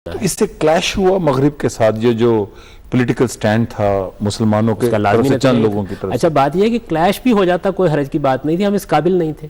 اس سے کلیش ہوا مغرب کے ساتھ، یہ جو پولیٹیکل سٹینڈ تھا مسلمانوں کے طرف سے چند لوگوں کی طرف سے؟ اچھا بات یہ ہے کہ کلیش بھی ہو جاتا، کوئی حرج کی بات نہیں تھی، ہم اس قابل نہیں تھے۔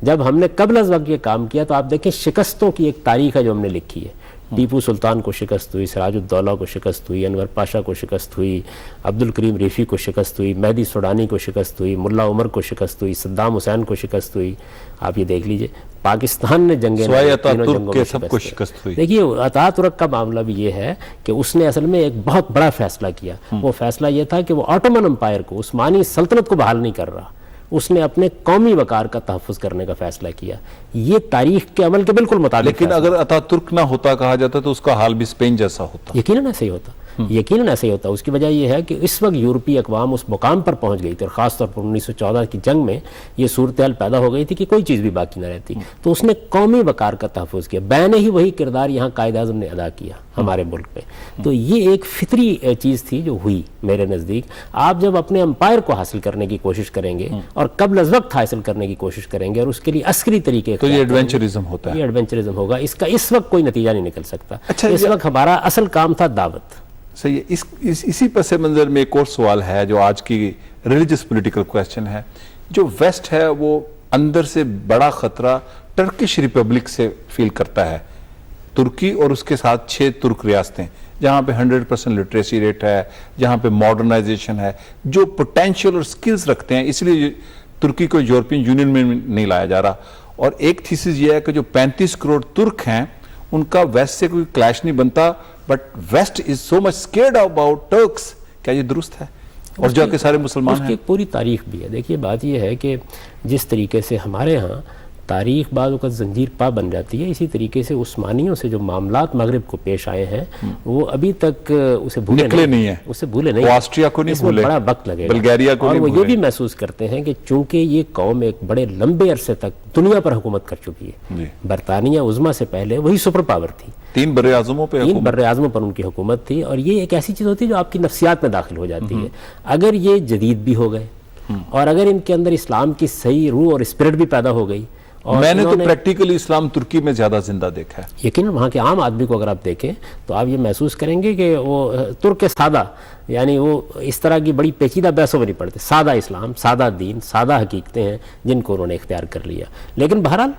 جب ہم نے قبل از وقت یہ کام کیا تو آپ دیکھیں شکستوں کی ایک تاریخ ہے جو ہم نے لکھی ہے۔ ٹیپو سلطان کو شکست ہوئی، سراج الدولہ کو شکست ہوئی، انور پاشا کو شکست ہوئی، عبد الکریم ریفی کو شکست ہوئی، مہدی سوڈانی کو شکست ہوئی، ملا عمر کو شکست ہوئی، صدام حسین کو شکست ہوئی۔ آپ یہ دیکھ لیجئے پاکستان نے جنگیں سوائے عطا ترک کے سب کو شکست ہوئی۔ دیکھیے عطا ترک کا معاملہ بھی یہ ہے کہ اس نے اصل میں ایک بہت بڑا فیصلہ کیا۔ وہ فیصلہ یہ تھا کہ وہ آٹومن امپائر کو، عثمانی سلطنت کو بحال نہیں کر رہا، اس نے اپنے قومی وقار کا تحفظ کرنے کا فیصلہ کیا۔ یہ تاریخ کے عمل کے بالکل مطابق۔ لیکن اگر عطا ترک نہ ہوتا کہا جاتا تو اس کا حال بھی اسپین جیسا ہوتا۔ یقیناً ایسے ہی ہوتا، یقیناً ایسے ہی ہوتا۔ اس کی وجہ یہ ہے کہ اس وقت یورپی اقوام اس مقام پر پہنچ گئی تھی، اور خاص طور پر 1914 کی جنگ میں یہ صورتحال پیدا ہو گئی تھی کہ کوئی چیز بھی باقی نہ رہتی، تو اس نے قومی وقار کا تحفظ کیا۔ بین ہی وہی کردار یہاں قائد اعظم نے ادا کیا ہمارے ملک میں۔ تو یہ ایک فطری چیز تھی جو ہوئی میرے نزدیک۔ آپ جب اپنے امپائر کو حاصل کرنے کی کوشش کریں گے اور قبل از وقت حاصل کرنے کی کوشش کریں گے اور اس کے لیے عسکری طریقے، تو یہ ایڈونچرزم ہوتا ہے، یہ ایڈونچرزم ہوگا۔ اس کا اس وقت کوئی نتیجہ نہیں نکل سکتا۔ اچھا، اس وقت ہمارا اصل کام تھا دعوت۔ صحیح ہے۔ اسی پس منظر میں ایک اور سوال ہے جو آج کی ریلیجس پولیٹیکل کویسچن ہے۔ جو ویسٹ ہے وہ اندر سے بڑا خطرہ ٹرکش ریپبلک سے فیل کرتا ہے، ترکی اور اس کے ساتھ 6 ترک ریاستیں جہاں پہ 100% لٹریسی ریٹ ہے، جہاں پہ ماڈرنائزیشن ہے، جو پوٹینشیل اور سکلز رکھتے ہیں، اس لیے ترکی کو یورپین یونین میں نہیں لایا جا رہا۔ اور ایک تھیسس یہ ہے کہ جو 35 کروڑ ترک ہیں ان کا ویسٹ سے کوئی کلیش نہیں بنتا، but West is so much scared about trucks. کیا یہ درست ہے؟ اور جو کہ سارے مسلمان ہیں، اس کی ایک پوری تاریخ بھی ہے۔ دیکھیے بات یہ ہے کہ جس طریقے سے ہمارے ہاں تاریخ بعض اوقات زنجیر پا بن جاتی ہے، اسی طریقے سے عثمانیوں سے جو معاملات مغرب کو پیش آئے ہیں وہ ابھی تک اسے بھولے نہیں ہیں، اسے بھولے نہیں، آسٹریا کو نہیں اس میں بھولے، بڑا وقت لگے گا، بلغاریہ کو نہیں اور وہ بھولے۔ یہ بھی محسوس کرتے ہیں کہ چونکہ یہ قوم ایک بڑے لمبے عرصے تک دنیا پر حکومت کر چکی ہے، برطانیہ عظمیٰ سے پہلے وہی سپر پاور تھی، 3 براعظموں پہ، 3 براعظموں پر ان کی حکومت تھی، اور یہ ایک ایسی چیز ہوتی ہے جو آپ کی نفسیات میں داخل ہو جاتی ہے۔ اگر یہ جدید بھی ہو گئے اور اگر ان کے اندر اسلام کی صحیح روح اور اسپرٹ بھی پیدا ہو گئی، اور میں نے تو پریکٹیکلی اسلام ترکی میں زیادہ زندہ دیکھا ہے۔ یقیناً وہاں کے عام آدمی کو اگر آپ دیکھیں تو آپ یہ محسوس کریں گے کہ وہ ترک سادہ، یعنی وہ اس طرح کی بڑی پیچیدہ بحثوں میں نہیں پڑتے، سادہ اسلام، سادہ دین، سادہ حقیقتیں ہیں جن کو انہوں نے اختیار کر لیا۔ لیکن بہرحال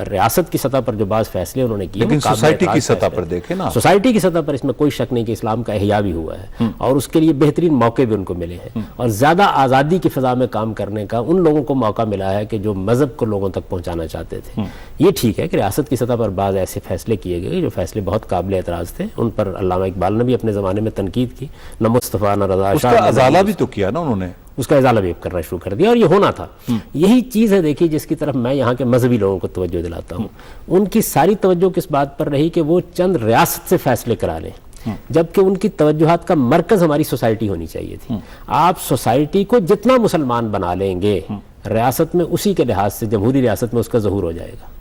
ریاست کی سطح پر جو بعض فیصلے انہوں نے کیے، لیکن سوسائٹی کی سطح پر دیکھیں نا، سوسائٹی کی سطح پر اس میں کوئی شک نہیں کہ اسلام کا احیا بھی ہوا ہے، اور اس کے لیے بہترین موقع بھی ان کو ملے ہیں، اور زیادہ آزادی کی فضا میں کام کرنے کا ان لوگوں کو موقع ملا ہے کہ جو مذہب کو لوگوں تک پہنچانا چاہتے تھے۔ یہ ٹھیک ہے کہ ریاست کی سطح پر بعض ایسے فیصلے کیے گئے جو فیصلے بہت قابل اعتراض تھے، ان پر علامہ اقبال نے بھی اپنے زمانے میں تنقید کی، نہ مصطفیٰ نہ رضا شاہ، ازالہ بھی تو کیا نا انہوں نے، اس کا ازالہ بھی کرنا شروع کر دیا، اور یہ ہونا تھا۔ یہی چیز ہے دیکھیے جس کی طرف میں یہاں کے مذہبی لوگوں کو توجہ دلاتا ہوں۔ ان کی ساری توجہ کس بات پر رہی کہ وہ چند ریاست سے فیصلے کرا لیں، جبکہ ان کی توجہات کا مرکز ہماری سوسائٹی ہونی چاہیے تھی۔ آپ سوسائٹی کو جتنا مسلمان بنا لیں گے ریاست میں، اسی کے لحاظ سے جمہوری ریاست میں اس کا ظہور ہو جائے گا۔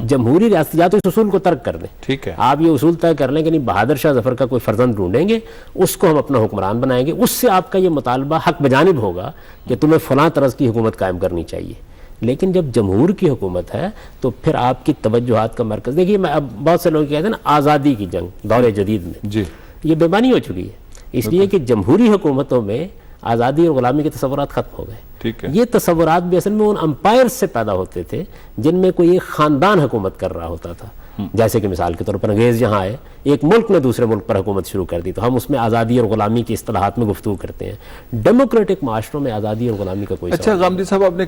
جمہوری ریاست یا تو اس اصول کو ترک کر دیں، ٹھیک ہے، آپ یہ اصول طے کر لیں کہ نہیں بہادر شاہ ظفر کا کوئی فرزند ڈھونڈیں گے، اس کو ہم اپنا حکمران بنائیں گے، اس سے آپ کا یہ مطالبہ حق بجانب ہوگا کہ تمہیں فلاں طرز کی حکومت قائم کرنی چاہیے۔ لیکن جب جمہور کی حکومت ہے تو پھر آپ کی توجہات کا مرکز، دیکھیے میں اب بہت سے لوگ کہتے ہیں نا آزادی کی جنگ دور جدید میں، یہ بے معنی ہو چکی ہے، اس لیے کہ جمہوری حکومتوں میں آزادی اور غلامی کے تصورات ختم ہو گئے۔ یہ تصورات بھی اصل میں ان امپائر سے پیدا ہوتے تھے جن میں کوئی ایک خاندان حکومت کر رہا ہوتا تھا، جیسے کہ مثال کے طور پر انگریز جہاں آئے، ایک ملک نے دوسرے ملک پر حکومت شروع کر دی، تو ہم اس میں آزادی اور غلامی کی اصطلاحات میں گفتگو کرتے ہیں۔ ڈیموکریٹک معاشروں میں آزادی اور غلامی کا کوئی اچھا غامدی صاحب، آپ نے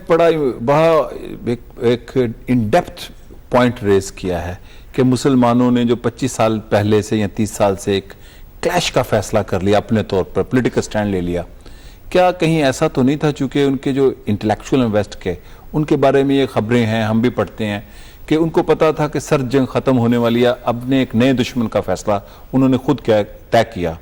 ایک ان ڈیپتھ پوائنٹ ریز کیا ہے کہ مسلمانوں نے جو 25 سال پہلے سے یا 30 سال سے ایک کلیش کا فیصلہ کر لیا، اپنے طور پر پولیٹیکل سٹینڈ لے لیا، کیا کہیں ایسا تو نہیں تھا چونکہ ان کے جو انٹلیکچوئل ویسٹ کے، ان کے بارے میں یہ خبریں ہیں، ہم بھی پڑھتے ہیں کہ ان کو پتا تھا کہ سرد جنگ ختم ہونے والی ہے، اب نے ایک نئے دشمن کا فیصلہ انہوں نے خود طے کیا،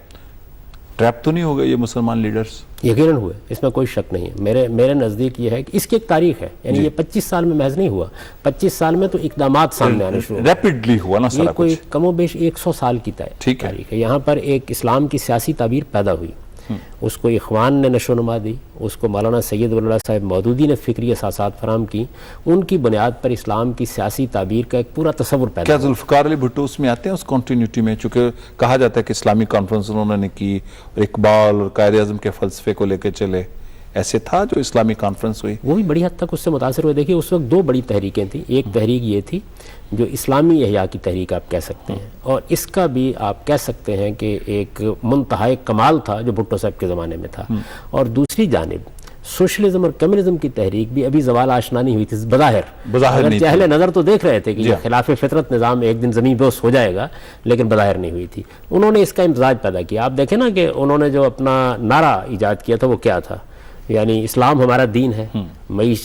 ٹریپ تو نہیں ہو گئے یہ مسلمان لیڈرز؟ یقیناً ہوئے، اس میں کوئی شک نہیں ہے۔ میرے نزدیک یہ ہے کہ اس کی ایک تاریخ ہے، یعنی یہ 25 سال میں محض نہیں ہوا، 25 سال میں تو اقدامات سامنے آنے شروع، ریپڈلی ہوا نا سارا یہ کوئی کم و بیش 100 سال کی تاریخ ہے۔ یہاں پر ایک اسلام کی سیاسی تعبیر پیدا ہوئی، اس کو اخوان نے نشو و نما دی، اس کو مولانا سید ولی اللہ صاحب مودودی نے فکری اساسات فراہم کی، ان کی بنیاد پر اسلام کی سیاسی تعبیر کا ایک پورا تصور پیدا کیا ذوالفقار علی بھٹو اس میں آتے ہیں اس کنٹینیوٹی میں؟ چونکہ کہا جاتا ہے کہ اسلامی کانفرنس انہوں نے کی اور اقبال اور قائد اعظم کے فلسفے کو لے کے چلے، ایسے تھا جو اسلامی کانفرنس ہوئی؟ وہ بھی بڑی حد تک اس سے متاثر ہوئے. دیکھیے اس وقت دو بڑی تحریکیں تھیں، ایک تحریک یہ تھی جو اسلامی احیاء کی تحریک آپ کہہ سکتے ہیں، اور اس کا بھی آپ کہہ سکتے ہیں کہ ایک منتہائی کمال تھا جو بھٹو صاحب کے زمانے میں تھا. اور دوسری جانب سوشلزم اور کمیونزم کی تحریک بھی ابھی زوال آشنا نہیں ہوئی تھی بظاہر نہیں اہل نظر تو دیکھ رہے تھے کہ یہ خلاف فطرت نظام ایک دن زمین بوس ہو جائے گا، لیکن بظاہر نہیں ہوئی تھی. انہوں نے اس کا امتزاج پیدا کیا. آپ دیکھیں نا کہ انہوں نے جو اپنا نعرہ ایجاد کیا تھا وہ کیا تھا، یعنی اسلام ہمارا دین ہے،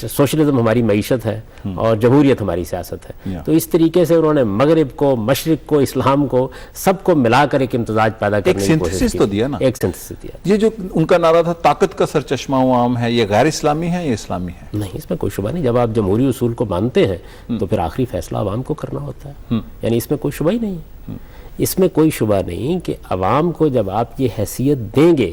سوشلزم ہماری معیشت ہے، اور جمہوریت ہماری سیاست ہے. تو اس طریقے سے انہوں نے مغرب کو، مشرق کو، اسلام کو، سب کو ملا کر ایک امتزاج پیدا کرنے کی کوشش کی. تو دیا نا، ایک سنتھسس دیا. یہ جو ان کا نعرہ تھا طاقت کا سرچشمہ عوام ہے، یہ غیر اسلامی ہے یا اسلامی ہے؟ نہیں، اس میں کوئی شبہ نہیں. جب آپ جمہوری اصول کو مانتے ہیں تو پھر آخری فیصلہ عوام کو کرنا ہوتا ہے، یعنی اس میں کوئی شبہ ہی نہیں ہے. اس میں کوئی شبہ نہیں کہ عوام کو جب آپ یہ حیثیت دیں گے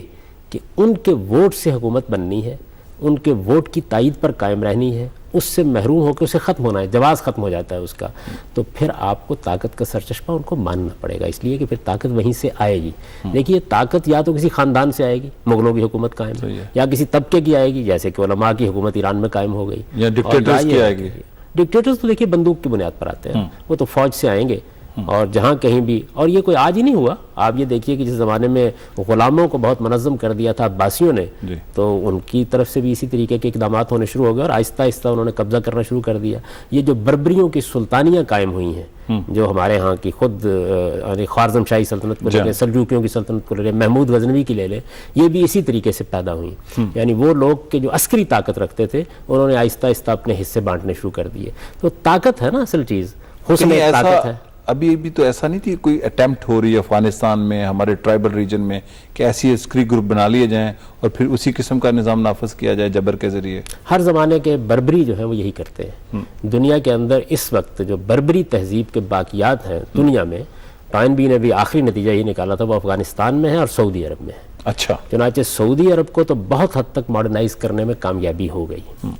کہ ان کے ووٹ سے حکومت بننی ہے، ان کے ووٹ کی تائید پر قائم رہنی ہے، اس سے محروم ہو کے اسے ختم ہونا ہے، جواز ختم ہو جاتا ہے اس کا، تو پھر آپ کو طاقت کا سرچشمہ ان کو ماننا پڑے گا، اس لیے کہ پھر طاقت وہیں سے آئے گی. دیکھیے تاقت یا تو کسی خاندان سے آئے گی، مغلوں کی حکومت قائم، یا کسی طبقے کی آئے گی جیسے کہ علماء کی حکومت ایران میں قائم ہو گئی، یا ڈکٹیٹرز کی آئے گی. ڈکٹیٹرز تو دیکھیے بندوق کی بنیاد پر آتے ہیں، وہ تو فوج سے آئیں گے، اور جہاں کہیں بھی. اور یہ کوئی آج ہی نہیں ہوا. آپ یہ دیکھیے کہ جس زمانے میں غلاموں کو بہت منظم کر دیا تھا عباسیوں نے، تو ان کی طرف سے بھی اسی طریقے کے اقدامات ہونے شروع ہو گئے، اور آہستہ آہستہ انہوں نے قبضہ کرنا شروع کر دیا. یہ جو بربریوں کی سلطانیاں قائم ہوئی ہیں، جو ہمارے ہاں کی خود خوارزم شاہی سلطنت کو لے لیں، سلجوکیوں کی سلطنت کو لے لیں، محمود غزنوی کی لے لیں، یہ بھی اسی طریقے سے پیدا ہوئی. یعنی وہ لوگ کہ جو عسکری طاقت رکھتے تھے، انہوں نے آہستہ آہستہ اپنے حصے بانٹنے شروع کر دیے. تو طاقت ہے نا اصل چیز، حسن طاقت ہے. ابھی بھی تو ایسا نہیں تھی کوئی اٹیمپٹ ہو رہی ہے افغانستان میں، ہمارے ٹرائبل ریجن میں، کہ ایسی عسکری گروپ بنا لیے جائیں اور پھر اسی قسم کا نظام نافذ کیا جائے جبر کے ذریعے؟ ہر زمانے کے بربری جو ہیں وہ یہی کرتے ہیں. دنیا کے اندر اس وقت جو بربری تہذیب کے باقیات ہیں دنیا میں، ٹائنبی نے بھی آخری نتیجہ یہ نکالا تھا، وہ افغانستان میں ہے اور سعودی عرب میں ہے. اچھا. چنانچہ سعودی عرب کو تو بہت حد تک ماڈرنائز کرنے میں کامیابی ہو گئی،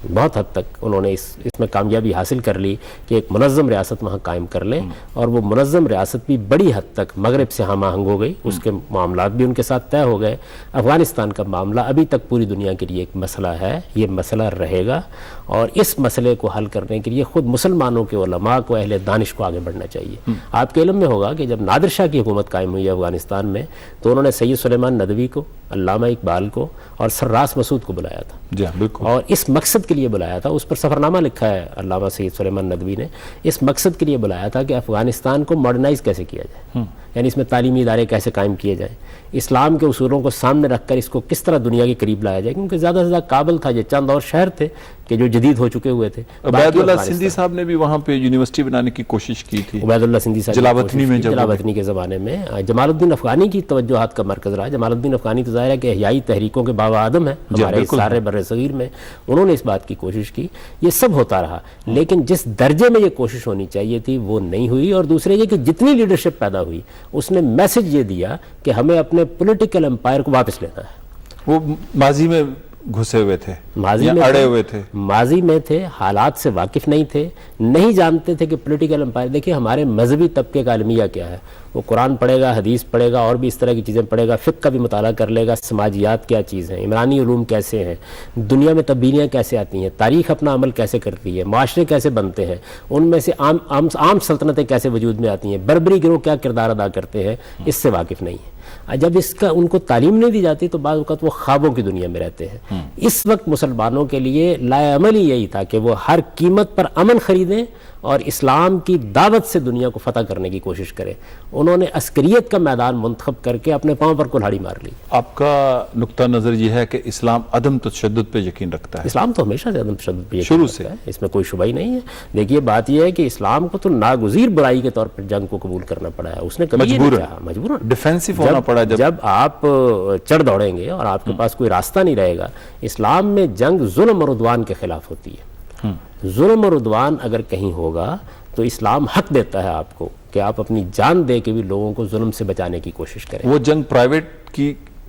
بہت حد تک انہوں نے اس میں کامیابی حاصل کر لی کہ ایک منظم ریاست وہاں قائم کر لیں، اور وہ منظم ریاست بھی بڑی حد تک مغرب سے ہم آہنگ ہو گئی، اس کے معاملات بھی ان کے ساتھ طے ہو گئے. افغانستان کا معاملہ ابھی تک پوری دنیا کے لیے ایک مسئلہ ہے، یہ مسئلہ رہے گا، اور اس مسئلے کو حل کرنے کے لیے خود مسلمانوں کے علماء کو، اہل دانش کو آگے بڑھنا چاہیے. آپ کے علم میں ہوگا کہ جب نادر شاہ کی حکومت قائم ہوئی ہے افغانستان میں، تو انہوں نے سید سلیمان ندوی کو، علامہ اقبال کو اور سراس مسعود کو بلایا تھا. جی بالکل. اور اس مقصد کے لیے بلایا تھا، اس پر سفرنامہ لکھا ہے علامہ سید سلیمان ندوی نے. اس مقصد کے لیے بلایا تھا کہ افغانستان کو ماڈرنائز کیسے کیا جائے، یعنی اس میں تعلیمی ادارے کیسے قائم کیے جائیں، اسلام کے اصولوں کو سامنے رکھ کر اس کو کس طرح دنیا کے قریب لایا جائے. کیونکہ زیادہ سے زیادہ کابل تھا، یہ چند اور شہر تھے کہ جو جدید ہو چکے ہوئے تھے. عبید اللہ سندھی صاحب نے بھی وہاں پہ یونیورسٹی بنانے کی کوشش کی تھی. عبید اللہ سندھی صاحب جلاوطنی میں، جلاوطنی کے زمانے میں جمال الدین افغانی کی توجہات کا مرکز رہا. جمال الدین افغانی تو ظاہر ہے کہ احیائی تحریکوں کے بابا آدم ہیں ہمارے سارے بر صغیر میں، انہوں نے اس بات کی کوشش کی. یہ سب ہوتا رہا، لیکن جس درجے میں یہ کوشش ہونی چاہیے تھی وہ نہیں ہوئی. اور دوسرے یہ کہ جتنی لیڈرشپ پیدا ہوئی اس نے میسج یہ دیا کہ ہمیں اپنے پولیٹیکل امپائر کو واپس لینا ہے. وہ ماضی میں گھسے ہوئے تھے، ماضی میں اڑے ہوئے تھے، ماضی میں تھے، حالات سے واقف نہیں تھے، نہیں جانتے تھے کہ پولیٹیکل امپائر. دیکھیں ہمارے مذہبی طبقے کا المیہ کیا ہے، وہ قرآن پڑھے گا، حدیث پڑھے گا، اور بھی اس طرح کی چیزیں پڑھے گا، فقہ کا بھی مطالعہ کر لے گا، سماجیات کیا چیز ہیں، عمرانی علوم کیسے ہیں، دنیا میں تبدیلیاں کیسے آتی ہیں، تاریخ اپنا عمل کیسے کرتی ہے، معاشرے کیسے بنتے ہیں، ان میں سے عام سلطنتیں کیسے وجود میں آتی ہیں، بربری گروہ کیا کردار ادا کرتے ہیں، اس سے واقف نہیں ہے. جب اس کا ان کو تعلیم نہیں دی جاتی تو بعض اوقات وہ خوابوں کی دنیا میں رہتے ہیں. اس وقت مسلمانوں کے لیے لائے عمل ہی یہی تھا کہ وہ ہر قیمت پر امن خریدیں اور اسلام کی دعوت سے دنیا کو فتح کرنے کی کوشش کریں. انہوں نے عسکریت کا میدان منتخب کر کے اپنے پاؤں پر کلہاڑی مار لی. آپ کا نقطہ نظر یہ ہے کہ اسلام عدم تشدد پہ یقین رکھتا ہے؟ اسلام تو ہمیشہ سے عدم تشدد پہ یقین شروع رکھتا سے ہے، اس میں کوئی شبہ ہی نہیں ہے. دیکھیے بات یہ ہے کہ اسلام کو تو ناگزیر برائی کے طور پر جنگ کو قبول کرنا پڑا ہے، اس نے کبھی یہ نہیں چاہا مجبوراً ڈیفینسو ہونا پڑا. جب آپ چڑھ دوڑیں گے اور آپ کے پاس کوئی راستہ نہیں رہے گا. اسلام میں جنگ ظلم اور عدوان کے خلاف ہوتی ہے. ظلم اور عدوان اگر کہیں ہوگا تو اسلام حق دیتا ہے آپ کو کہ آپ اپنی جان دے کے بھی لوگوں کو ظلم سے بچانے کی کوشش کریں. وہ جنگ پرائیویٹ کی